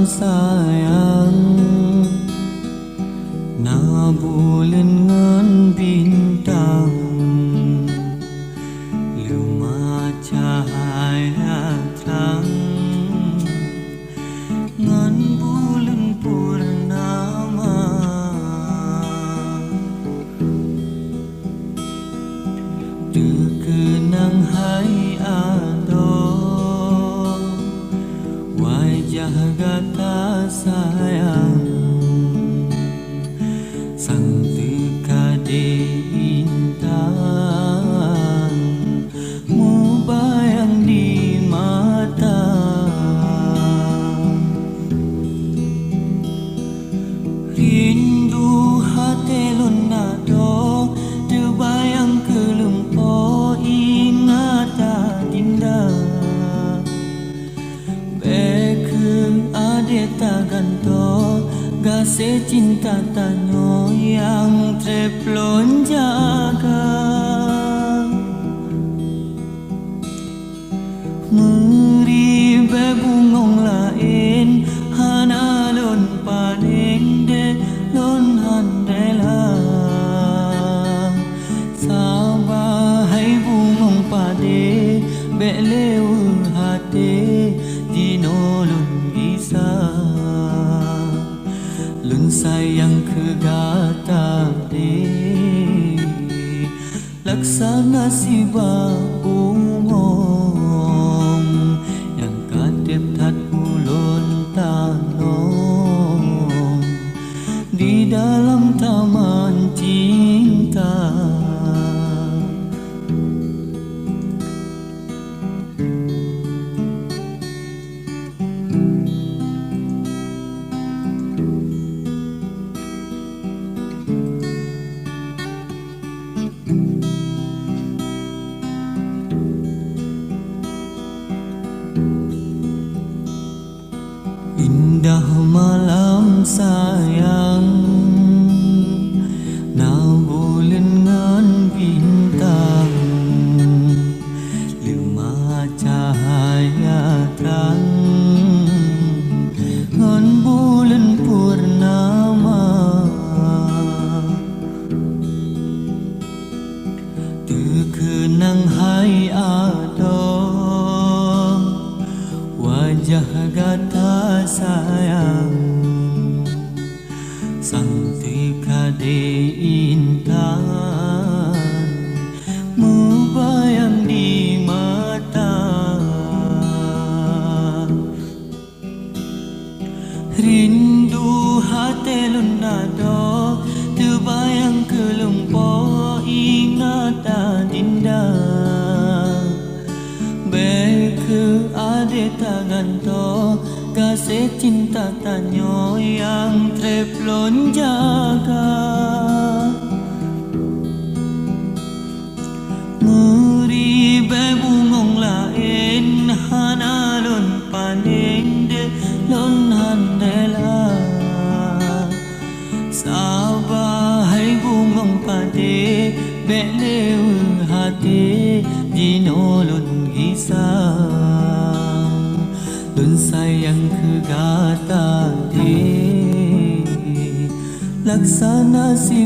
malam sayang, na bulan ngan bintang, luma cahaya terang, ngan bulan purnama. Terkenang hai ado, wajah gata sayang, sang tekade intan, membayang di mata. Rindu hati lunado, terbayang kelumpo ingatan dinda. Adeta ganto gase cinta tanyo yang treplon jaga. Meri bebungong lain hanalon paning de lon handela. Sabahai bungong pade belew hati dinolon lun sayang kegata de laksana si umum yang kadep tat ulun tanong di dalam taman cinta. Indah malam sayang, na bulan ngan bintang, lima cahaya terang, ngan bulan purnama. Terkenang hai ado, wajah gata sayang, sang tekade intan, membayang di mata. Rindu hati lunado, terbayang kelumpo ingatan dinda. Adeta ganto kasih cinta tanyo yang treplon jaga. Meri bebungong lain hanalon paning de lon handela. Sabahai bungong pade belew hati dinolon gisang, lun sayang kegata de laksana si